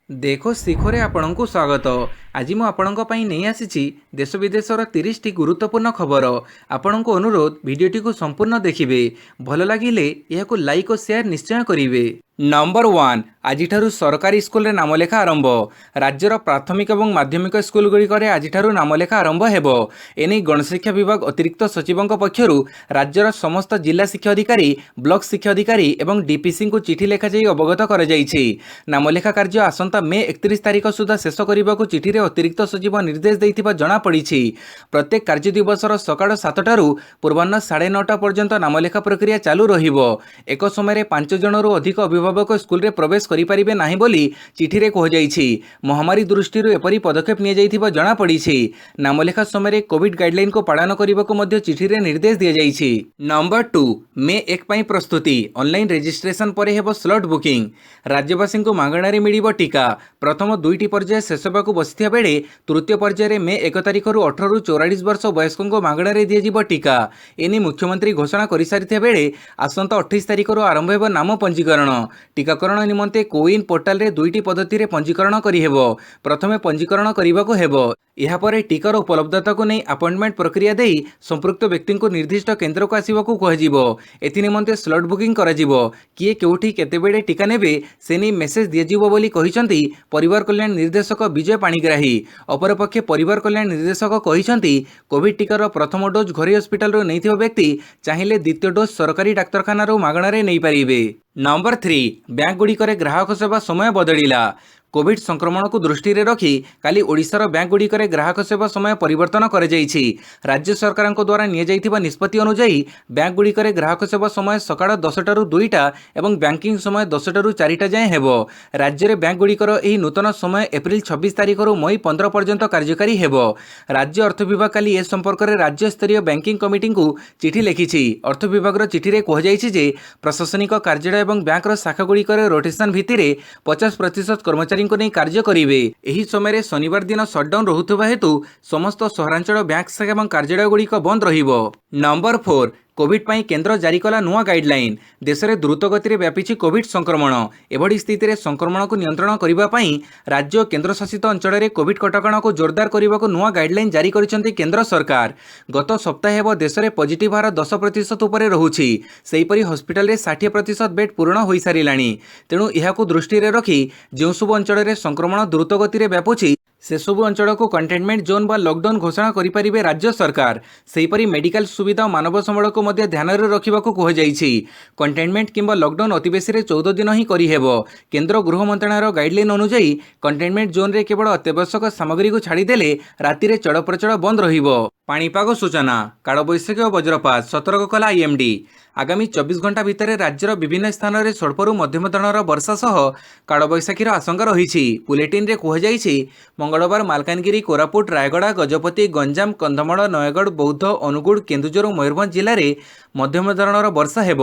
देखो शिखरे आपणଙ୍କୁ स्वागत। आज ମୁଁ ଆପଣଙ୍କ ପାଇଁ ନେଇ ଆସିଛି ଦେଶ ବିଦେଶର 30ଟି ଗୁରୁତ୍ୱପୂର୍ଣ୍ଣ ଖବର। ଆପଣଙ୍କୁ ଅନୁରୋଧ ଭିଡ଼ିଓଟିକୁ ସମ୍ପୂର୍ଣ୍ଣ ଦେଖିବେ। ଭଲ ଲାଗିଲେ ଏହାକୁ ଲାଇକ୍ ଓ ସେୟାର ନିଶ୍ଚୟ କରିବେ। ନମ୍ବର 1 ଆଜିଠାରୁ ସରକାରୀ ସ୍କୁଲରେ ନାମଲେଖା ଆରମ୍ଭ। ରାଜ୍ୟର ପ୍ରାଥମିକ ଏବଂ ମାଧ୍ୟମିକ ସ୍କୁଲଗୁଡ଼ିକରେ ଆଜିଠାରୁ ନାମଲେଖା ଆରମ୍ଭ ହେବ। ଏନେଇ ଗଣଶିକ୍ଷା ବିଭାଗ ଅତିରିକ୍ତ ସଚିବଙ୍କ ପକ୍ଷରୁ ରାଜ୍ୟର ସମସ୍ତ ଜିଲ୍ଲା ଶିକ୍ଷା ଅଧିକାରୀ, ବ୍ଲକ ଶିକ୍ଷା ଅଧିକାରୀ ଏବଂ ଡିପିସିଙ୍କୁ ଚିଠି ଲେଖାଯାଇ ଅବଗତ କରାଯାଇଛି। ନାମଲେଖା କାର୍ଯ୍ୟ ଆସନ୍ତା ମେ 31 ତାରିଖ ସୁଦ୍ଧା ଶେଷ କରିବାକୁ ଚିଠିରେ ଅତିରିକ୍ତ ସଚିବ ନିର୍ଦ୍ଦେଶ ଦେଇଥିବା ଜଣାପଡ଼ିଛି। ପ୍ରତ୍ୟେକ କାର୍ଯ୍ୟ ଦିବସର ସକାଳ 7ଟାରୁ ପୂର୍ବାହ୍ନ 9:30 ପର୍ଯ୍ୟନ୍ତ ନାମଲେଖା ପ୍ରକ୍ରିୟା ଚାଲୁ ରହିବ। ଏକ ସମୟରେ 5 ଜଣରୁ ଅଧିକ ଅଭିଭାବକ ସ୍କୁଲରେ ପ୍ରବେଶ କରିପାରିବେ ନାହିଁ ବୋଲି ଚିଠିରେ କୁହାଯାଇଛି। ମହାମାରୀ ଦୃଷ୍ଟିରୁ ଏପରି ପଦକ୍ଷେପ ନିଆଯାଇଥିବା ଜଣାପଡ଼ିଛି। ନାମଲେଖା ସମୟରେ କୋଭିଡ୍ ଗାଇଡଲାଇନକୁ ପାଳନ କରିବାକୁ ମଧ୍ୟ ଚିଠିରେ ନିର୍ଦ୍ଦେଶ ଦିଆଯାଇଛି। ନମ୍ବର 2 ମେ 1 ପାଇଁ ପ୍ରସ୍ତୁତି। ଅନଲାଇନ୍ ରେଜିଷ୍ଟ୍ରେସନ ପରେ ହେବ ସ୍ଲଟ୍ ବୁକିଂ। ରାଜ୍ୟବାସୀଙ୍କୁ ମାଗଣାରେ ମିଳିବ ଟିକା। ପ୍ରଥମ 2ଟି ପର୍ଯ୍ୟାୟ ଶେଷ ହେବାକୁ ବସିଥିବା ବେଳେ ତୃତୀୟ ପର୍ଯ୍ୟାୟରେ ମେ 1 ତାରିଖରୁ 18ରୁ 44 ବର୍ଷ ବୟସ୍କଙ୍କୁ ମାଗଣାରେ ଦିଆଯିବ ଟିକା। ଏନେଇ ମୁଖ୍ୟମନ୍ତ୍ରୀ ଘୋଷଣା କରିସାରିଥିବା ବେଳେ ଆସନ୍ତା 28 ତାରିଖରୁ ଆରମ୍ଭ ହେବ ନାମ ପଞ୍ଜୀକରଣ। ଟିକାକରଣ ନିମନ୍ତେ କୋୱିନ୍ ପୋର୍ଟାଲରେ 2ଟି ପଦ୍ଧତିରେ ପଞ୍ଜୀକରଣ କରିହେବ। ପ୍ରଥମେ ପଞ୍ଜୀକରଣ କରିବାକୁ ହେବ। ଏହାପରେ ଟିକାର ଉପଲବ୍ଧତାକୁ ନେଇ ଆପଏଣ୍ଟମେଣ୍ଟ ପ୍ରକ୍ରିୟା ଦେଇ ସମ୍ପୃକ୍ତ ବ୍ୟକ୍ତିଙ୍କୁ ନିର୍ଦ୍ଦିଷ୍ଟ କେନ୍ଦ୍ରକୁ ଆସିବାକୁ କୁହାଯିବ। ଏଥିନିମନ୍ତେ ସ୍ଲଟ୍ ବୁକିଂ କରାଯିବ। କିଏ କେଉଁଠି କେତେବେଳେ ଟିକା ନେବେ ସେ ନେଇ ମେସେଜ ଦିଆଯିବ ବୋଲି କହିଛନ୍ତି ପରିବାର କଲ୍ୟାଣ ନିର୍ଦ୍ଦେଶକ ବିଜୟ ପାଣିଗ୍ରାହୀ। ଅପରପକ୍ଷେ ପରିବାର କଲ୍ୟାଣ ନିର୍ଦ୍ଦେଶକ କହିଛନ୍ତି କୋଭିଡ୍ ଟିକାର ପ୍ରଥମ ଡୋଜ୍ ଘରୋଇ ହସ୍ପିଟାଲରୁ ନେଇଥିବା ବ୍ୟକ୍ତି ଚାହିଁଲେ ଦ୍ୱିତୀୟ ଡୋଜ୍ ସରକାରୀ ଡାକ୍ତରଖାନାରୁ ମାଗଣାରେ ନେଇପାରିବେ। ନମ୍ବର 3 ବ୍ୟାଙ୍କଗୁଡ଼ିକରେ ଗ୍ରାହକ ସେବା ସମୟ ବଦଳିଲା। କୋଭିଡ୍ ସଂକ୍ରମଣକୁ ଦୃଷ୍ଟିରେ ରଖି କାଲି ଓଡ଼ିଶାର ବ୍ୟାଙ୍କଗୁଡ଼ିକରେ ଗ୍ରାହକ ସେବା ସମୟ ପରିବର୍ତ୍ତନ କରାଯାଇଛି। ରାଜ୍ୟ ସରକାରଙ୍କ ଦ୍ୱାରା ନିଆଯାଇଥିବା ନିଷ୍ପତ୍ତି ଅନୁଯାୟୀ ବ୍ୟାଙ୍କଗୁଡ଼ିକରେ ଗ୍ରାହକ ସେବା ସମୟ ସକାଳ 10ଟାରୁ 2ଟା ଏବଂ ବ୍ୟାଙ୍କିଂ ସମୟ 10ଟାରୁ 4ଟା ଯାଏଁ ହେବ। ରାଜ୍ୟରେ ବ୍ୟାଙ୍କଗୁଡ଼ିକର ଏହି ନୂତନ ସମୟ ଏପ୍ରିଲ 26 ତାରିଖରୁ ମଇ 15 ପର୍ଯ୍ୟନ୍ତ କାର୍ଯ୍ୟକାରୀ ହେବ। ରାଜ୍ୟ ଅର୍ଥ ବିଭାଗ କାଲି ଏ ସମ୍ପର୍କରେ ରାଜ୍ୟସ୍ତରୀୟ ବ୍ୟାଙ୍କିଂ କମିଟିଙ୍କୁ ଚିଠି ଲେଖିଛି। ଅର୍ଥ ବିଭାଗର ଚିଠିରେ କୁହାଯାଇଛି ଯେ ପ୍ରଶାସନିକ କାର୍ଯ୍ୟାଳୟ ଏବଂ ବ୍ୟାଙ୍କର ଶାଖାଗୁଡ଼ିକରେ ରୋଟେସନ ଭିତ୍ତିରେ 50% କର୍ମଚାରୀଙ୍କୁ ନେଇ କାର୍ଯ୍ୟ କରିବେ। ଏହି ସମୟରେ ଶନିବାର ଦିନ ସଟ୍ଡାଉନ୍ ରହୁଥିବା ହେତୁ ସମସ୍ତ ସହରାଞ୍ଚଳ ବ୍ୟାଙ୍କ ଶାଖା ଏବଂ କାର୍ଯ୍ୟାଳୟଗୁଡ଼ିକ ବନ୍ଦ ରହିବ। ନମ୍ବର 4 କୋଭିଡ୍ ପାଇଁ କେନ୍ଦ୍ର ଜାରି କଲା ନୂଆ ଗାଇଡଲାଇନ୍। ଦେଶରେ ଦ୍ରୁତ ଗତିରେ ବ୍ୟାପିଛି କୋଭିଡ୍ ସଂକ୍ରମଣ। ଏଭଳି ସ୍ଥିତିରେ ସଂକ୍ରମଣକୁ ନିୟନ୍ତ୍ରଣ କରିବା ପାଇଁ ରାଜ୍ୟ ଓ କେନ୍ଦ୍ରଶାସିତ ଅଞ୍ଚଳରେ କୋଭିଡ୍ କଟକଣାକୁ ଜୋରଦାର କରିବାକୁ ନୂଆ ଗାଇଡଲାଇନ୍ ଜାରି କରିଛନ୍ତି କେନ୍ଦ୍ର ସରକାର। ଗତ ସପ୍ତାହେ ହେବ ଦେଶରେ ପଜିଟିଭ୍ ହାର 10% ଉପରେ ରହୁଛି। ସେହିପରି ହସ୍ପିଟାଲରେ 60% ବେଡ୍ ପୂରଣ ହୋଇସାରିଲାଣି। ତେଣୁ ଏହାକୁ ଦୃଷ୍ଟିରେ ରଖି ଯେଉଁସବୁ ଅଞ୍ଚଳରେ ସଂକ୍ରମଣ ଦ୍ରୁତ ଗତିରେ ବ୍ୟାପୁଛି ସେସବୁ ଅଞ୍ଚଳକୁ କଣ୍ଟେନମେଣ୍ଟ ଜୋନ୍ ବା ଲକଡାଉନ୍ ଘୋଷଣା କରିପାରିବେ ରାଜ୍ୟ ସରକାର। ସେହିପରି ମେଡିକାଲ ସୁବିଧା ଓ ମାନବ ସମ୍ବଳକୁ ମଧ୍ୟ ଧ୍ୟାନରେ ରଖିବାକୁ କୁହାଯାଇଛି। କଣ୍ଟେନମେଣ୍ଟ କିମ୍ବା ଲକଡାଉନ୍ ଅତି ବେଶୀରେ 14 ଦିନ ହିଁ କରିହେବ। କେନ୍ଦ୍ର ଗୃହ ମନ୍ତ୍ରଣାଳୟର ଗାଇଡଲାଇନ୍ ଅନୁଯାୟୀ କଣ୍ଟେନମେଣ୍ଟ ଜୋନ୍ରେ କେବଳ ଅତ୍ୟାବଶ୍ୟକ ସାମଗ୍ରୀକୁ ଛାଡ଼ିଦେଲେ ରାତିରେ ଚଳପ୍ରଚଳ ବନ୍ଦ ରହିବ। ପାଣିପାଗ ସୂଚନା। କାଳବୈଶାଖୀ ଓ ବଜ୍ରପାତ ସତର୍କ କଲା ଆଇଏମ୍ଡି। ଆଗାମୀ 24 ଘଣ୍ଟା ଭିତରେ ରାଜ୍ୟର ବିଭିନ୍ନ ସ୍ଥାନରେ ସ୍ୱଳ୍ପରୁ ମଧ୍ୟମ ଧରଣର ବର୍ଷା ସହ କାଳବୈଶାଖୀର ଆଶଙ୍କା ରହିଛି। ବୁଲେଟିନ୍ରେ କୁହାଯାଇଛି ମଙ୍ଗଳବାର ମାଲକାନଗିରି, କୋରାପୁଟ, ରାୟଗଡ଼ା, ଗଜପତି, ଗଞ୍ଜାମ, କନ୍ଧମାଳ, ନୟାଗଡ଼, ବୌଦ୍ଧ, ଅନୁଗୁଳ, କେନ୍ଦୁଝର ଓ ମୟୂରଭଞ୍ଜ ଜିଲ୍ଲାରେ ମଧ୍ୟମ ଧରଣର ବର୍ଷା ହେବ।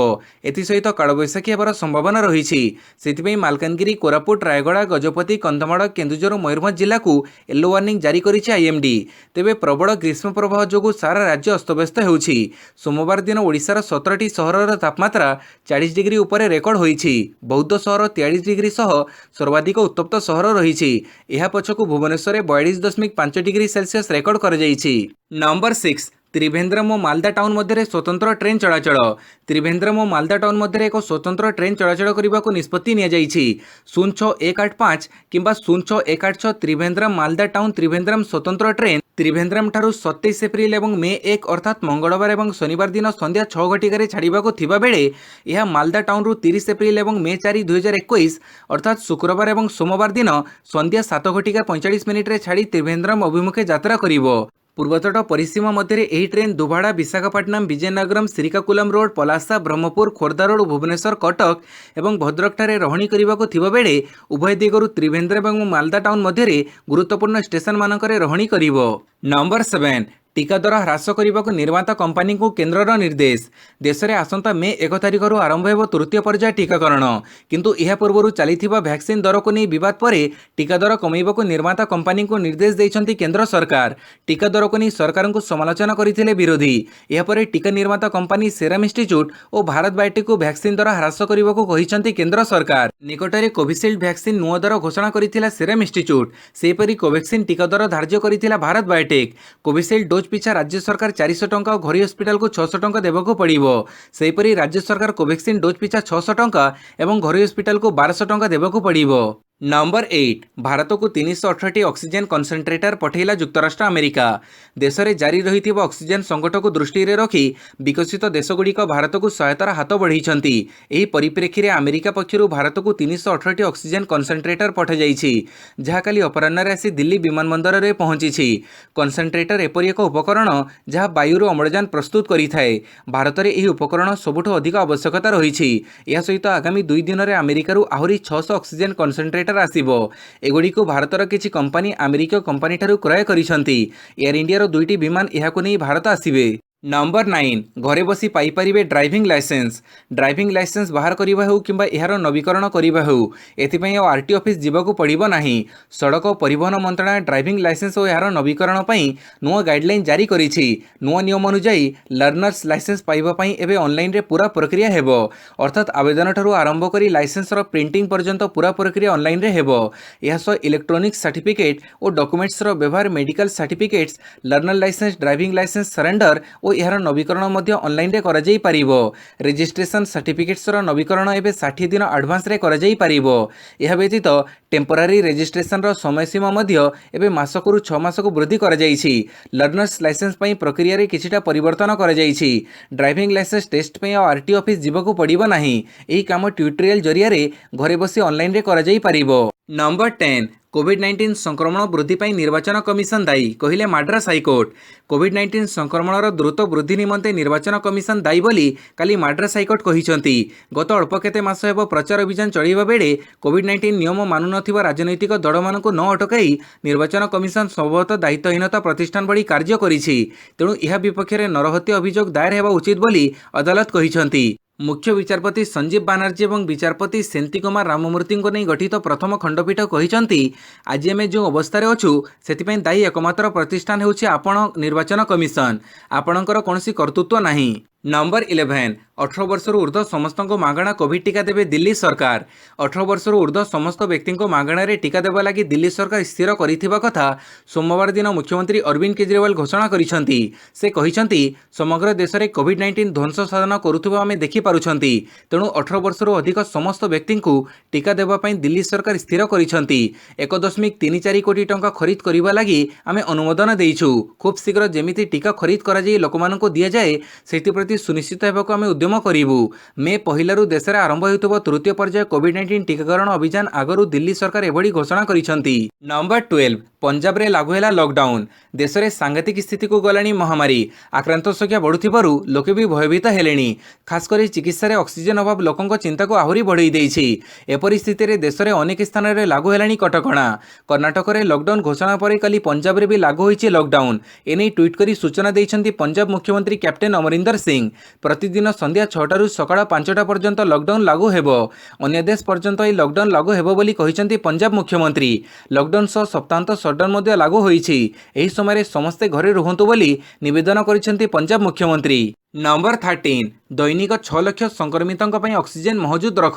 ଏଥିସହିତ କାଳବୈଶାଖୀ ହେବାର ସମ୍ଭାବନା ରହିଛି। ସେଥିପାଇଁ ମାଲକାନଗିରି, କୋରାପୁଟ, ରାୟଗଡ଼ା, ଗଜପତି, କନ୍ଧମାଳ, କେନ୍ଦୁଝର ଓ ମୟୂରଭଞ୍ଜ ଜିଲ୍ଲାକୁ ୟେଲୋ ୱାର୍ଣ୍ଣିଂ ଜାରି କରିଛି ଆଇଏମ୍ଡି। ତେବେ ପ୍ରବଳ ଗ୍ରୀଷ୍ମ ପ୍ରବାହ ଯୋଗୁଁ ସାରା ରାଜ୍ୟ ଅସ୍ତବ୍ୟସ୍ତ ହେଉଛି। ସୋମବାର ଦିନ ଓଡ଼ିଶାର 17ଟି ସହରର ତାପମାତ୍ରା 40 ଡିଗ୍ରୀ ଉପରେ ରେକର୍ଡ ହୋଇଛି। ବୌଦ୍ଧ ସହର 43 ଡିଗ୍ରୀ ସହ ସର୍ବାଧିକ ଉତ୍ତପ୍ତ ସହର ରହିଛି। ଏହା ପଛକୁ ଭୁବନେଶ୍ୱରରେ 42.5 ଡିଗ୍ରୀ ସେଲସିୟସ୍ ରେକର୍ଡ କରାଯାଇଛି। ନମ୍ବର 6 ତ୍ରିଭେନ୍ଦ୍ରମ ଓ ମାଲଦା ଟାଉନ ମଧ୍ୟରେ ସ୍ୱତନ୍ତ୍ର ଟ୍ରେନ୍ ଚଳାଚଳ। ତ୍ରିଭେନ୍ଦ୍ରମ ଓ ମାଲଦା ଟାଉନ ମଧ୍ୟରେ ଏକ ସ୍ୱତନ୍ତ୍ର ଟ୍ରେନ୍ ଚଳାଚଳ କରିବାକୁ ନିଷ୍ପତ୍ତି ନିଆଯାଇଛି। 06185 କିମ୍ବା 06186 ତ୍ରିଭେନ୍ଦ୍ରମ ମାଲଦା ଟାଉନ ତ୍ରିଭେନ୍ଦ୍ରମ ସ୍ୱତନ୍ତ୍ର ଟ୍ରେନ୍ ତ୍ରିଭେନ୍ଦ୍ରମ ଠାରୁ 27 ଏପ୍ରିଲ ଏବଂ ମେ 1 ଅର୍ଥାତ୍ ମଙ୍ଗଳବାର ଏବଂ ଶନିବାର ଦିନ ସନ୍ଧ୍ୟା 6 ଘଟିକାରେ ଛାଡ଼ିବାକୁ ଥିବାବେଳେ ଏହା ମାଲଦା ଟାଉନରୁ 30 ଏପ୍ରିଲ ଏବଂ ମେ 4, 2021 ଅର୍ଥାତ୍ ଶୁକ୍ରବାର ଏବଂ ସୋମବାର ଦିନ ସନ୍ଧ୍ୟା 7:45 ଛାଡ଼ି ତ୍ରିଭେନ୍ଦ୍ରମ ଅଭିମୁଖେ ଯାତ୍ରା କରିବ। ପୂର୍ବତଟ ପରିସୀମା ମଧ୍ୟରେ ଏହି train Duvvada, Visakhapatnam, Vizianagaram, Srikakulam Road, Palasa, Brahmapur, Khordha Road, Bhubaneswar, Cuttack ଏବଂ ଭଦ୍ରକଠାରେ ରହଣି କରିବାକୁ ଥିବାବେଳେ ଉଭୟ ଦିଗରୁ ତ୍ରିଭେନ୍ଦ୍ରମ ଏବଂ ମାଲଦା ଟାଉନ ମଧ୍ୟରେ ଗୁରୁତ୍ୱପୂର୍ଣ୍ଣ ଷ୍ଟେସନମାନଙ୍କରେ ରହଣି କରିବ। ନମ୍ବର 7 टीका दर ह्रास करने निर्माता कंपानी को केन्द्रर निर्देश। देश में आसंता मे 1 तारिख आरंभ हो तृतीय पर्याय टीकाकरण, किंतु यह पूर्व चली वैक्सीन दर को नहीं विवाद पर टीका दर कमैबा निर्माता कंपानी को निर्देश देइछंती केंद्र सरकार। टीका दर को नहीं सरकार को समालोचना करथिले विरोधी। यापर टीका निर्माता कंपानी सेरम इंस्टीट्यूट और भारत बायोटेक को वैक्सीन दर ह्रास करने को कहिछंती केंद्र सरकार। निकटरे कोविशील्ड वैक्सीन नुआ दर घोषणा करथिला सेरम इंस्टीट्यूट, सेपरी कोवैक्सीन टीका दर धार्य करथिला भारत बायोटेक। कोविशील्ड डोज पिछा राज्य सरकार 400 टंका और घरोई हस्पिटाल को 600 टंका देवाक पड़िबो। सेपरी राज्य सरकार कोवैक्सीन डोज पिछा 600 टंका एवं घरोई हस्पिटाल को 1200 टंका देवाक पड़िबो। नंबर 8, भारत को 318 ऑक्सीजन कन्सेंट्रेटर पठेला युक्तराष्ट्र अमेरिका। देश में जारी रही ऑक्सीजन संकट को दृष्टि में रखी विकसित देशगुड़िक भारत को सहायतार हाथ बढ़ाई। यही परिप्रेक्षी में अमेरिका पक्षर भारत को 318 ऑक्सीजन कन्सेंट्रेटर पठाई, जहाँ काली अपराह्न आसी दिल्ली विमानबंदर में पहुंची। कन्सेंट्रेटर एपरी एक उपकरण जहाँ वायु अम्लजान प्रस्तुत करें। भारत में यह उपकरण सबुठ अधिक आवश्यकता रही। यह सहित आगामी 2 दिन में अमेरिकार आहरी 600 ऑक्सीजन कन्सेंट्रेटर आसिबो। एगुड़ी को भारतर किछि कंपानी अमेरिका कंपानी ठारू क्रय करिसंती। एयर इंडिया 2टी विमान एहाको नहीं भारत आसिबे। नंबर 9, घरे बसी पाइपारे ड्राइविंग लाइसेंस। ड्राइविंग लाइसेंस बाहर करने हो कि यार नवीकरण करने हो एथिपाई आरटी ऑफिस जीवाकू पड़िबो नाही। सड़क और परिवहन मंत्रालय ड्राइविंग लाइसेंस और यार नवीकरण पई नुआ गाइडलाइन जारी करिछि। नुआ नियम अनुसार लर्नर्स लाइसेंस पाइबा पई एबे ऑनलाइन रे पूरा प्रक्रिया हेबो, अर्थात आवेदन ठारू आरंभ करी लाइसेंस रो प्रिंटिंग पर्यंत पूरा प्रक्रिया ऑनलाइन रे हेबो। यह सह इलेक्ट्रॉनिक सर्टिफिकेट और डॉक्यूमेंट्स रो व्यवहार medical certificates, learner licence, driving licence surrender और यार नवीकरण मध्य ऑनलाइन रे करा जाई परिबो। रजिस्ट्रेशन सर्टिफिकेट्स रो नवीकरण एबे 60 दिन एडवांस रे करा जाई परिबो। यह व्यतीत टेम्पोरारी रजिस्ट्रेशन रो समय सीमा मध्य एबे मासकरू 6 मास को वृद्धि करा जाईछि। लर्नर्स लाइसेंस पई प्रक्रिया रे किछिटा परिवर्तन करा जाईछि। ड्राइविंग लाइसेंस टेस्ट पई आरटी ऑफिस जीवाकू पड़िबो नाही। एही काम ट्यूटोरियल जरिया रे घरे बसी ऑनलाइन रे करा जाई परिबो। नंबर 10, कोविड-19 संक्रमण वृद्धि पर निर्वाचन कमिशन दायी, कहले माड्रास हाइकोर्ट। कोविड-19 संक्रमण द्रुत वृद्धि निमंते निर्वाचन कमिशन दायी बोली काली माड्रास हाइकोर्ट कहिसंती। गत अल्प केते मास हेबो प्रचार अभियान चलैबा बेले कोविड-19 नियम मानु नथिबा राजनैतिक दल मानकु न अटकाई निर्वाचन कमिशन संभवतः दायित्वहीनता प्रतिष्ठान भली कार्य करिछि। तेणु यह विपक्ष में नरहत्या अभियोग दायर हेबा उचित बोली अदालत कहिसंती। मुख्य विचारपति संजीव बानर्जी और विचारपति सेंती कुमार राममूर्ति को नहीं गठित प्रथम खंडपीठ कहते आज आम जो अवस्था अच्छु से दायी एकमात्र प्रतिष्ठान होउछि आपण निर्वाचन कमिशन। आपणकर कौन कर्तृत्व नहीं। नंबर 11, 18 वर्ष ऊर्ध्व समस्त को मागणा कोविड टीका देवे दिल्ली सरकार। 18 वर्ष ऊर्ध्व समस्त व्यक्ति को मागणार टीका देवा लगी दिल्ली सरकार स्थिर करिथिबा कथा सोमवार दिन मुख्यमंत्री अरविंद केजरीवाल घोषणा करिसंती। से कहिसंती समग्र देश में कोविड-19 ध्वंस साधन करुथिबा आमे देखि पारुछंती। तेणु 18 वर्ष अधिक समस्त व्यक्ति को टीका देवा पई दिल्ली सरकार स्थिर करिसंती। 1.34 कोटी टंका खरीद करबा लगी आमे अनुमोदन देइछु। खूब शीघ्र जेमिति टीका खरीद करा जाई लोकमाननको दिया जाए सेति प्रति सुनिश्चित होगा आम उद्यम करूँ। मे 1 देश में आरंभ हो तृतीय पर्याय कोविड-19 टीकाकरण अभियान आगरू दिल्ली सरकार एभली घोषणा करिसंती। नंबर 12, पंजाब रे लागू है लॉकडाउन। देश में सांघातिक स्थिति को गलानी महामारी। आक्रांत संख्या बढ़ुथिबारु लोके भी भयभीत हेलेनी। खासकर चिकित्सा रे ऑक्सीजन अभाव लोकों चिंता को आहरी बढ़ई देइछि। एपरि स्थिति रे देश में अनेक स्थान में लागू हेलानी कटकणा। कर्नाटक में लॉकडाउन घोषणा पर कली पंजाब रे भी लागू होइछि लॉकडाउन। एने ट्वीट करी सूचना देइछंती पंजाब मुख्यमंत्री कैप्टेन अमरिंदर सिंह। प्रतिदिन संध्या 6 रु सकाळ 5टा पर्यंत लॉकडाउन लागू हेबो। अन्य देश पर्यंत यह लॉकडाउन लागू हेबो बोली कहिसंती पंजाब मुख्यमंत्री। लॉकडाउन सह सप्ताहांत सटडाउन मध्य लागू होइछि। एही समय समस्ते घरे रुहंतु बोली निवेदन करिसंती पंजाब मुख्यमंत्री। नंबर 13, दैनिक 6 लाख संक्रमितों ऑक्सीजन मौजूद रख,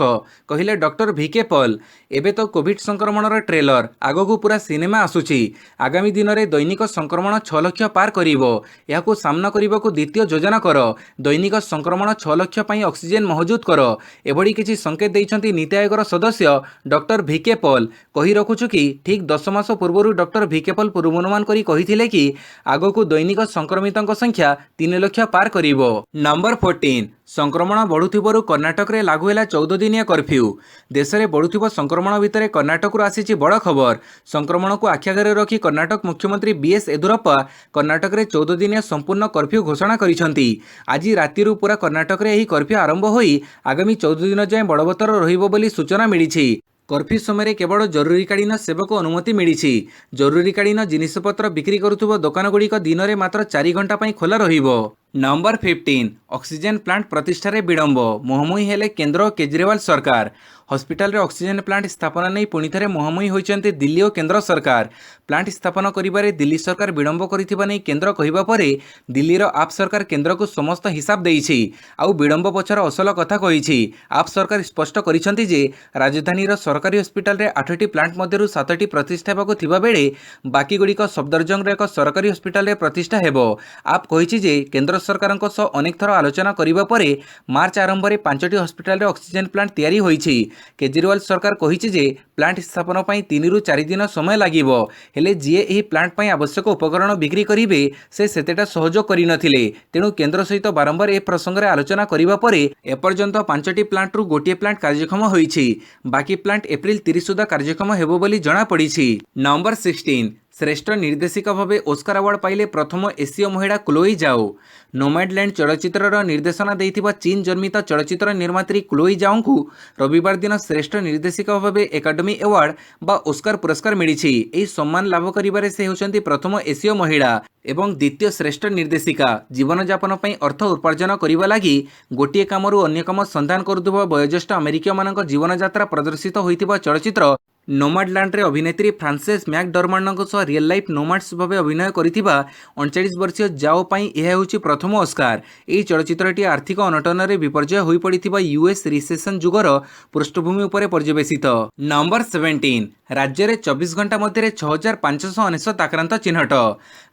कहले डॉक्टर वीके पॉल। एबे तो कोविड संक्रमण ट्रेलर आगक पूरा सिनेमा आसुची। आगामी दिन में दैनिक संक्रमण 6 लाख पार करिवो। याकू सामना करने को द्वितीय योजना कर। दैनिक संक्रमण 6 लाख ऑक्सीजन मौजूद कर। एभली किछि संकेत दैछंती नीति आयोगर सदस्य डॉक्टर वीके पॉल। कही रखुछु कि ठीक 10 मास पूर्व डॉक्टर वीके पॉल पूर्वानुमान करी कहिथिले कि आगक दैनिक संक्रमितों संख्या 3 लाख पार करिवो। नंबर 14, संक्रमण बढ़ुथिबारु कर्नाटक रे लागू है 14 दिनिया कर्फ्यू। देश में बढ़ुथिबा संक्रमण भितर कर्नाटक आसीछि बड़ खबर। संक्रमण को आख्याघरे रखी कर्नाटक मुख्यमंत्री बीएस येदियुरप्पा कर्नाटक रे 14 दिनिया संपूर्ण कर्फ्यू घोषणा करिसंती। आज रातिरु पूरा कर्नाटक रे एही कर्फ्यू आरंभ होई आगामी 14 दिन जाए बलवत्तर रहिबो बोली सूचना मिलिछि। कर्फ्यू समय केवल जरूरीकालीन सेवाक अनुमति मिली। जरूरीकालीन जिनिसपत्र बिक्री करुवा दोकानगुड़िक दिन में मात्र 4 घंटा पर खोला रहिबो। नंबर 15 ऑक्सीजन प्लांट प्रतिष्ठार विलंब मुहमुही हेले केंद्र और केजरीवाल सरकार। हॉस्पिटल रे ऑक्सीजन प्लांट स्थापना नहीं पुणी थे मुहमुही होती दिल्ली और केंद्र सरकार। प्लांट स्थापन करिबारे दिल्ली सरकार विलंब करिथिबा नहीं केंद्र कहिबा परे दिल्लीर आप सरकार केंद्र को समस्त हिसाब देइछि। आउ विलंब पछर असल कथा कहिछि। आप सरकार स्पष्ट करिसेंति जे राजधानीर सरकारी हॉस्पिटल रे 8टी प्लांट मध्यरु 7टी प्रतिष्ठा हेबाकु थिबा बेले बाकी गुड़िक सफदरजंग एक सरकारी हॉस्पिटल रे प्रतिष्ठा हेबो। आप कहिछि जे केंद्र सरकार अनेक थर आलोचना करिबा परे मार्च आरंभ में 5टी हॉस्पिटल रे ऑक्सीजन प्लांट तैयारी होइछि। केजरीवाल सरकार कहिछि जे प्लांट स्थापन पई 3 ରୁ 4 दिन समय लागिबो। हेले जीए एही प्लांट पई आवश्यक उपकरण बिक्री करिवे से सेतेटा सहयोग करि नथिले। तेणु केंद्र सहित बारंबार ए प्रसंग रे आलोचना करिबा परे एपर्यंत 5टी प्लांट रु गोटिए प्लांट कार्यक्षम होइछि। बाकी प्लांट एप्रिल 30 सुधा कार्यक्षम हेबो बोली जणा पड़िछि। नंबर 16 श्रेष्ठ निर्देशिका भावे ओस्कार अवार्ड पाइले प्रथम एसीय महिला क्लोई जाओ। नोमैडलैंड चलचित्रर निर्देशना देइथिबा चीन जन्मित चलचित्र निर्मात्री क्लोई जाओ को रविवार दिन श्रेष्ठ निर्देशिका भावे एकाडेमी अवार्ड बा ओस्कार पुरस्कार मिलिछि। एही सम्मान लाभ करिबारे से होचंती प्रथम एसीय महिला एवं द्वितीय श्रेष्ठ निर्देशिका। जीवन यापन पई अर्थ उपार्जन करिबा लागि गोटिए कामरू अन्य काम संधान करुथबा वयोज्येष्ठ अमेरिकीय मानक जीवन यात्रा प्रदर्शित होइथिबा चलचित्र नोमाडलैंड रे अभिनेत्री फ्रांसेस मैकडर्मांड सह रियल लाइफ नोमाड्स भाव अभिनय करिथिबा 39 वर्षीय जाओ पई यह होची प्रथम ऑस्कार। एही चलचित्रटी आर्थिक अनटन रे विपर्जय होई पड़िथिबा यूएस रिसेशन जुगर पृष्ठभूमि उपरे पर्यवेसित। नंबर 17 राज्य में 24 घंटा मध्य 6599 आक्रांत चिन्हट।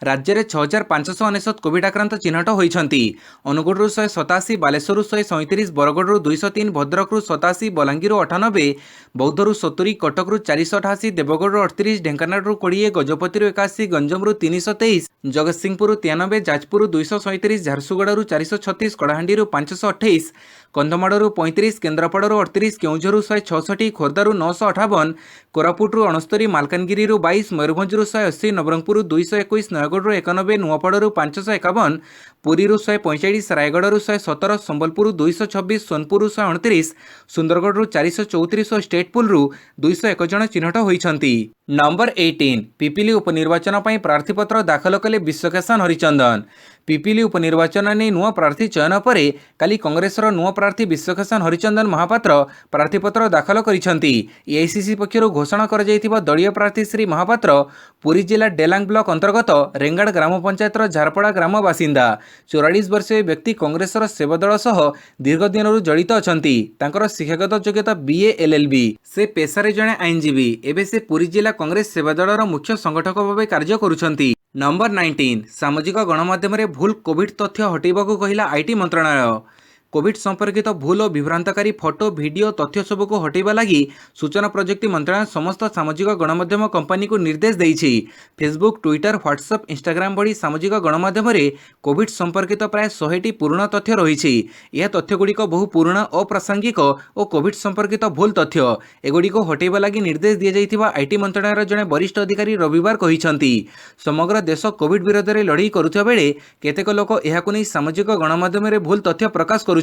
राज्य में 6599 कोविड आक्रांत चिन्हट होइछंती। अनुगुड़ 187, बालेश्वर 137, बरगढ़ 203, भद्रक 87, बलांगीर 98, बौद्ध 70, कटक 488, देवगढ़ 38, ढेंकानाल 20, गजपति 81, गंजम 323, जगतसिंहपुर 93, जाजपुर 237, झारसुगुड़ा 436, कलाहांडी 528, कंधमाड़ 35, केन्द्रापड़ा 38, केउझर 166, खोर्धा 958, कोरापुट 69, मालकानगिरी 22, मयूरभंज 180, नवरंगपुर 221, नयगढ़ 91, नुआपड़ 551, पुरी 145, रायगढ़ 117, संबलपुर 226, सोनपुर 129, सुंदरगढ़ 434 और स्टेटपुल 201 जन चिन्हट होइछंती। नंबर 18 पिपिली उपनिर्वाचन पर प्रार्थीपत्र दाखल कले विश्वकेशन हरिचंदन। पिपिली उपनिर्वाचन नहीं नुआ प्रार्थी चयन पर काली कांग्रेसर नुआ प्रार्थी विश्वकेशन हरिचंदन महापात्र प्रार्थीपत्र दाखल करिसेंती। एआईसीसी पक्षरु घोषणा कर जाइथिबा दलीय प्रार्थी श्री महापात्र पुरी जिला डेलांग ब्लॉक अंतर्गत रेंगाड़ ग्राम पंचायतर झारपड़ा ग्राम बासिंदा। 44 वर्षीय व्यक्ति कांग्रेसर सेवादल सह दीर्घ दिन जड़ित अछंती। तांकर शिक्षागत योग्यता बीए एलएलबी। से पेशारे जणे आईनजीवी। एबे से पुरी जिला कांग्रेस सेवादलर मुख्य संगठक भाव कार्य करुछंती। नंबर 19 सामाजिक गणमाध्यम रे भूल कोविड तथ्य हटेबाकू कहिला आईटी मंत्रालय। कोविड संपर्कित भूल और विभ्रांतकारी फोटो वीडियो तथ्य सबूक हटेबा लगी सूचना प्रजुक्ति मंत्रालय समस्त सामाजिक गणमाध्यम कंपनी को निर्देश देइछि। फेसबुक, ट्विटर, व्हाट्सएप, इंस्टाग्राम भली सामाजिक गणमाध्यम रे कोविड संपर्कित प्राय 100टी पूर्ण तथ्य रही। यह तथ्यगुड़िक बहु पुराणा अप्रासंगिक और कोविड संपर्कित भूल तथ्य एगुड़िक हटेबा लगी निर्देश दि जाइथिबा आईटी मंत्रालय जड़े वरिष्ठ अधिकारी रविवार कहिसंती। समग्र देश कोविड विरोध में लड़ाई करुथिबा बेले केतेक लोक एहाकु नै सामाजिक गणमाध्यम रे भूल तथ्य प्रकाश करुछंती।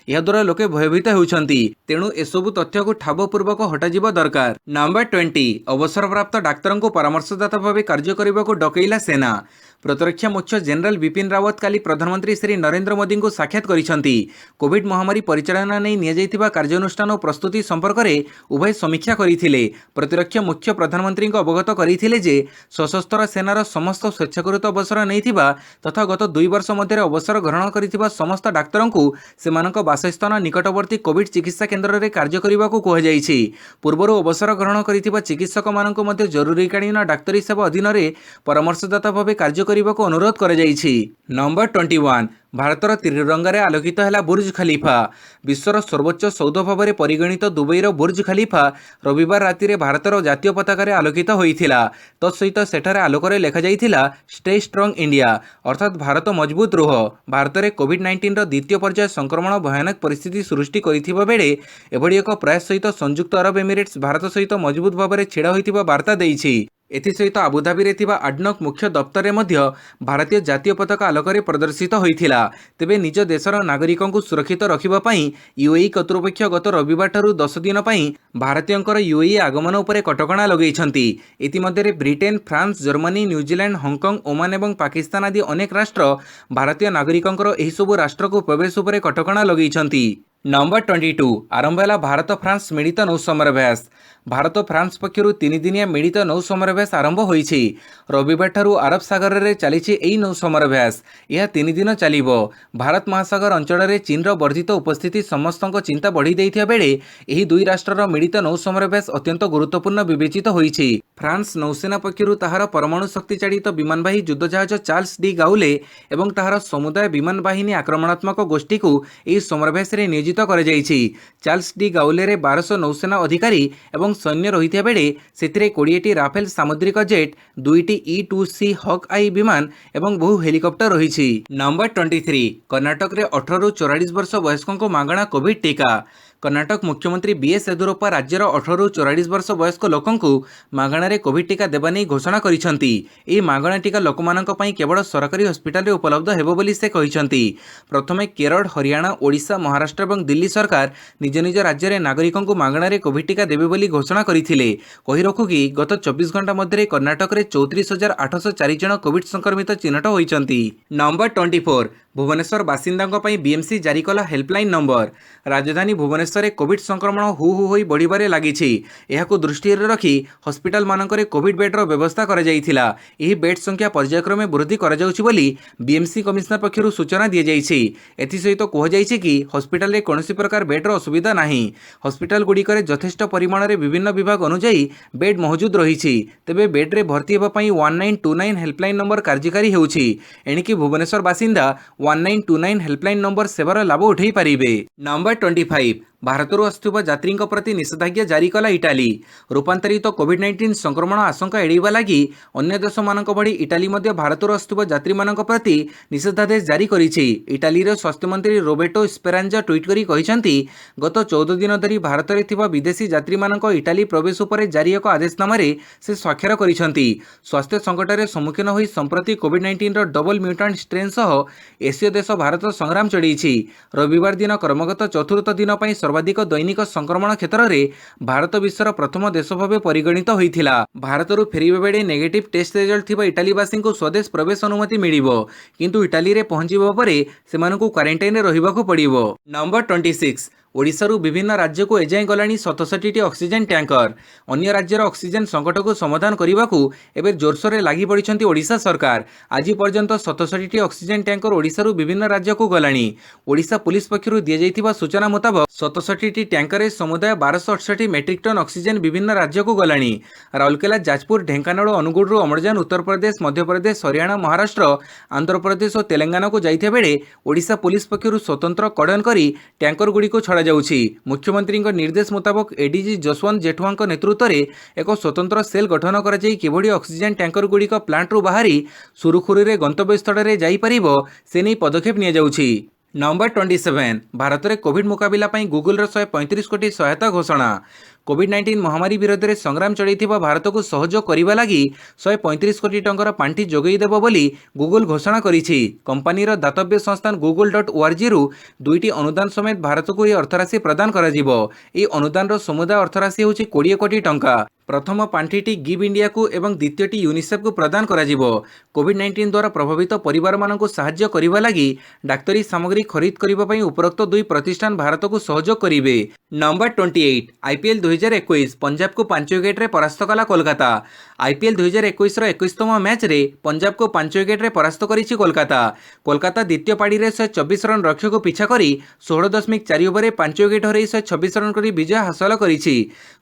यह द्वारा लोके भयभीत होउछंती। तेणु एसबु तथ्य को ठाबपूर्वक हटाଯିबा दरकार। नंबर 20 अवसरप्राप्त डाक्तर को परामर्शदाता भाव कार्य करने को डकैला सेना। प्रतिरक्षा मुख्य जनरल बिपिन रावत काली प्रधानमंत्री श्री नरेंद्र मोदी को साक्षात करिसंती। कोविड महामारी परिचालना नहीं नियाଯାଇଥିବା कार्यानुष्ठान और प्रस्तुति संपर्क में उभय समीक्षा करथिले। प्रतिरक्षा मुख्य प्रधानमंत्री को अवगत करथिले जे सशस्त्र सेनार समस्त स्वेच्छाकृत अवसर नैथिबा तथा गत 2 वर्ष मध्य अवसर ग्रहण करिथिबा समस्त डाक्तर को सेमानक बासस्थान निकटवर्ती कोविड चिकित्सा केन्द्र में कार्य करने को कहुଯାଇଛି। पूर्व अवसर ग्रहण करिथिबा चिकित्सक मानक मध्य जरूरीकालीन डाक्तरी सेवा अधीन में परामर्शदाता भाव कार्य करने को अनुरोध कर जाइछि। नंबर 21 भारतर त्रिरंगारे आलोकित है बुर्ज खलीफा। विश्वर सर्वोच्च सौध भाव में परिगणित दुबईर बुर्ज खलीफा रविवार राति रे भारतर जातीय पताका आलोकित होइथिला। तत्सहित सेठारे आलोकरे लेखा जाइथिला स्टे स्ट्रंग इंडिया अर्थात भारत मजबूत रुह। भारत में कोविड-19 द्वितीय पर्याय संक्रमण भयानक परिस्थिति सृष्टि करिथिबा बेले एभଳି एक प्रयास सहित संयुक्त अरब एमिरेट्स भारत सहित मजबूत भाव में छिड़ा होइथिबा वार्ता देइछि। एथिसहित आबुधाबी थिबा आडनॉक मुख्य दफ्तर में भारतीय जातीय पताका आलोक प्रदर्शित होता। तेबे निज देशर नागरिकों सुरक्षित रखापी यूएई कर्तृपक्ष गत रविवार ठारू 10 दिन भारतीयों यूएई आगमन उपर कटकणा लगे। इतिमध्य Britain, France, Germany, New Zealand, Hong Kong, Oman और पाकिस्तान आदि अनेक राष्ट्र भारतीय नागरिकों यह सबू राष्ट्र को प्रवेश उपर कटकणा लगे। नंबर 22 आरंभ है भारत फ्रांस मिलित नौ समराभ्यास। भारत फ्रांस पक्षर 3 दिनिया मिलित नौ समराभ्यास आरंभ होईछि। रविवार ठारू अरब सागर में चली यह नौ समराभ्यास। यह 3 दिन चलिबो। भारत महासागर अंचल में चीन वर्धित उपस्थिति समस्त चिंता बढ़ी देइथिया बेले एही दुई राष्ट्रर मिलित नौ समराभ्यास अत्यंत गुरुत्वपूर्ण विवेचित होईछि। फ्रांस नौसेना पक्षर ताहार परमाणु शक्ति चालित विमानवाही युद्धजाहाज चार्ल्स डी गाउले एवं ताहार समुदाय विमान बाहिनी आक्रमणात्मक गोष्ठी को यह समराभ्यास नियोजित कर चार्ल्स डी गाउले 1200 नौसेना अधिकारी एवं सैन्य रही बेले से 20टी राफेल सामुद्रिक जेट, 2टी E-2C हॉक आई विमान एवं बहु हेलिकॉप्टर रही। नंबर 23 कर्नाटक में 18 ରୁ 44 वर्ष वयस्कों को मागणा कोविड टीका। कर्नाटक मुख्यमंत्री बीएस येदियुरप्पा राज्यर 18 ରୁ 44 वर्ष वयस्क लोकंकु मागणारे कोविड टीका देवा नहीं घोषणा करिसेंती। एही मागणा टीका लोकमानंक पई केवल सरकारी हस्पिटाल रे उपलब्ध हेबो बोली से कहिसेंती। प्रथमे केरल, हरियाणा, ओडिशा, महाराष्ट्र और दिल्ली सरकार निज निज राज्य में नागरिकों को मागणारे कोविड टीका देबे बोली घोषणा करथिले। कहि रखु कि गत 24 घंटा मध्य कर्नाटक में 34,804 जन कोविड संक्रमित चिन्हट होइचंती। नंबर 24 भुवनेश्वर बासिंदा बीएमसी जारी कला हेल्पलाइन नंबर। राजधानी भुवनेश्वर में कोविड संक्रमण हु हु होई बढ़िबारे लागिछि। एहाकु दृष्टि रखी हस्पिटाल मानकरे कोविड बेड्र व्यवस्था करा जाइथिला। एही बेड संख्या पर्यायक्रमे वृद्धि करा जाउछि बोली बीएमसी कमिशनर पक्षरु सूचना दिया जाइछि। एथि सहित कह जाइछि कि हस्पिटाल रे कोनोसी प्रकार बेड्र असुविधा नाही। हस्पिटाल गुड़िकरे यथेष्ट परिमाण रे विभिन्न विभाग अनुसार बेड मौजूद रहिछि। तेबे बेड रे भर्ती हेबा पई 1929 हेल्पलाइन नंबर कार्यकारी हेउछि। एणिकि भुवनेश्वर बासिंदा 1929 हेल्पलाइन नंबर सेवार लाभ उठाई पारिबे। नंबर 25 भारतरू आसुवा यात्री प्रति निषेधाज्ञा जारी कला इटाली। रूपांतरित कोविड-19 संक्रमण आशंका एड़ाइबा लगी अन्य देश मानक भली इटाली मध्य भारतरू आसुवा यात्री मानक प्रति निषेधादेश जारी करिछि। इटालीर स्वास्थ्य मंत्री रोबेर्टो स्पेरांजा ट्वीट करी कहिसेंती गत 14 दिन धरी भारत में थिबा विदेशी यात्री मानक इटाली प्रवेश उपर जारी एक आदेशनामारे से स्वाक्षर करिसेंती। स्वास्थ्य संकटर सम्मुखीन होई संप्रति कोविड-19 रो डबल म्यूटेंट स्ट्रेन सह एशिया देश भारत संग्राम चढ़ी। रविवार दिन कर्मगत चतुर्थ दिन पर सर्वाधिक दैनिक संक्रमण क्षेत्र में भारत विश्वर प्रथम देश भाव परिगणित होता। भारतरू फेरिबा बेले नेगेटिव टेस्ट रिजल्ट थिबा इटालीवासी को स्वदेश प्रवेश अनुमति मिलिबो, किंतु इटाली रे पहुंचीबा परे सेमानकु क्वारंटाइन रे रहिबाकु पड़िबो। नंबर 26 ओडिशारू विभिन्न राज्य को एजाएं गलानी 67टी ऑक्सीजन टैंकर। अन्य राज्यर ऑक्सीजन संकट को समाधान करने को एवं जोरसोर लगी पड़ी ओडिशा सरकार। आज पर्यंत 67टी ऑक्सीजन टैंकर ओडिशारू विभिन्न राज्य को गलानी। ओडिशा पुलिस पक्षरु दिया जाइथिबा सूचना मुताबक 67टी टैंकर समुदाय 1268 मेट्रिक टन ऑक्सीजन विभिन्न राज्य को गलानी। राउरकेला, जाजपुर, ढेंकानाल, अनुगुळरू अम्लजान उत्तर प्रदेश, मध्य प्रदेश, हरियाणा, महाराष्ट्र, आंध्र प्रदेश और तेलंगाना को जाइथिबा बेले ओडिशा पुलिस पक्षरु स्वतंत्र कड़न करी टैंकर गुड़ी को छड़ा जाउछि। मुख्यमंत्री निर्देश मुताबक एडीजी जसवंत जेठवा नेतृत्व में एक स्वतंत्र सेल गठन कर किभଳି ऑक्सीजन टैंकर गुड़िक प्लांट्रु बाहरी सुरुखुरुरे गंतव्य स्थल में जाइपारिबो से नहीं पदक्षेप निया जाउछि। नंबर 27 भारत में कोविड मुकाबला गूगल 135 कोटी सहायता घोषणा। कोविड-19 महामारी विरोध में संग्राम चढ़ाई भारत को सहयोग करने लगी 135 कोटी टंकार पांठी जोगईदेव बोली गूगल घोषणा करिछि। कंपनीर दातव्य संस्थान google.org रु 2टी अनुदान समेत भारत को यह अर्थराशि प्रदान करा जिवो। यह अनुदान समुदाय अर्थराशि होछि 20 कोटी टंका। प्रथम पांठीटी गिव इंडिया को एवं द्वितीयटी यूनिसेफ को प्रदान करा जिवो। कोविड-19 द्वारा प्रभावित परिवार मानक साहाय्य करिबा लागि डाक्तरी सामग्री खरीद करिबा पई उपरोक्त दुई प्रतिष्ठान भारत को सहयोग करिवे। नंबर 28 आईपीएल 2021 पंजाब को 5 विकेट रे परास्त कला कोलकाता। आईपीएल 2021 रो 21तम मैच रे पंजाब को 5 विकेट रे परास्त करिछि कोलकाता। कोलकाता द्वितीय पाड़ी रे 124 रन लक्ष्य को पिछा करी 16.4 ओवर रे 5 विकेट हरई 126 रन करी विजय हासिल करिछि।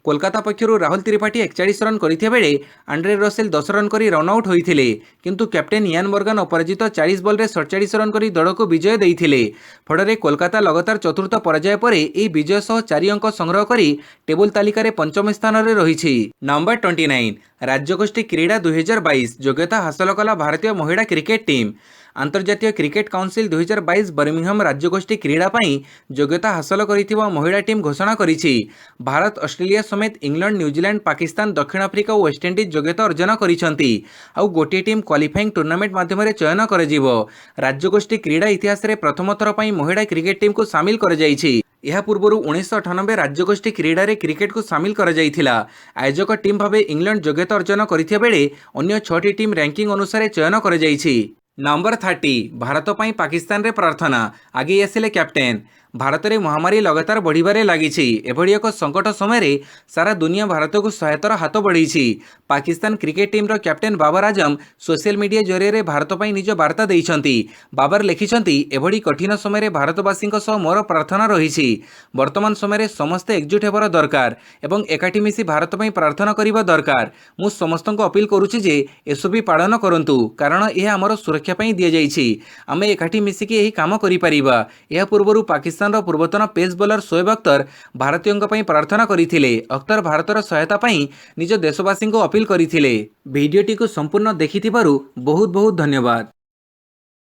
कोलकाता पक्षरु राहुल त्रिपाठी 41 रन करथिया बेले आंड्रे रसेल 10 रन करी रन आउट होइथिले, किंतु कैप्टेन इयान मोर्गान अपराजित 40 बॉल रे 47 रन करी दल को विजय देइथिले। फଳରେ कोलकाता लगातार चतुर्थ पराजय परे एही विजय सह 4 अंक संग्रह करी टेबल तालिका रे पंचम स्थान रे रहिछि। नंबर 29 राज्यगोष्ठी क्रीड़ा 2022 योग्यता हासिल कला भारतीय महिला क्रिकेट टीम। अंतर्जातीय क्रिकेट काउंसिल 2022 बर्मिंघम राज्यगोष्ठी क्रीड़ा ପାଇଁ योग्यता हासिल କରିଥିବା महिला टीम घोषणा କରିଛି। भारत ऑस्ट्रेलिया समेत इंग्लैंड न्यूजीलैंड पाकिस्तान दक्षिण आफ्रिका और वेस्टइंडीज योग्यता अर्जन କରିଛନ୍ତି। ଆଉ ଗୋଟିଏ टीम क्वालिफाइंग टूर्नामेंट माध्यम चयन କରାଯିବ। राज्यगोष्ठी क्रीड़ा इतिहास रे प्रथम थर ପାଇଁ महिला क्रिकेट टीम को सामिल କରାଯାଇଛି। ଏହା ପୂର୍ବରୁ 1998 राज्यगोष्ठी क्रीडाରେ क्रिकेट को सामिल କରାଯାଇଥିଲା। आयोजक टीम भावे इंग्लैंड योग्यता अर्जन କରିଥିବା ବେଳେ अन्य 6ଟି टीम रैंकिंग अनुसार चयन କରାଯାଇଛି। नंबर 30 भारत ପାଇଁ पाकिस्तान रे प्रार्थना आगे आसिले कैप्टेन। भारत में महामारी लगातार बढ़िबारे लागिछि। एभଳି एक संकट समय सारा दुनिया भारत को सहायतार हाथ बढ़ाई। पाकिस्तान क्रिकेट टीम रो captain Babar Azam social media जरिए भारत ପାଇଁ निज वार्ता देइछन्ति। बाबर लिखिछन्ति एभଳି कठिन समय भारतवासी मोर प्रार्थना रही। वर्तमान समय समस्ते एकजुट हेबार दरकार एवं एकाठी मिसी भारत ପାଇଁ प्रार्थना करिबा दरकार। मु समस्त अपील करुछि जे एसबी पालन करंतु कारण यह आमर सुरक्षा ପାଇଁ दिया जाइछि। आमे एकाठी मिसिकी एही काम करि परिबा। यह पूर्वरु पाकिस्तान पूर्वतन पेस बॉलर शोएब अख्तर भारतीयों ପାଇଁ प्रार्थना କରିଥିଲେ। अख्तर भारतर सहायता ପାଇଁ निज देशवासी को अपील କରିଥିଲେ। भिडियोटी को संपूर्ण देखिथिबारु बहुत बहुत धन्यवाद।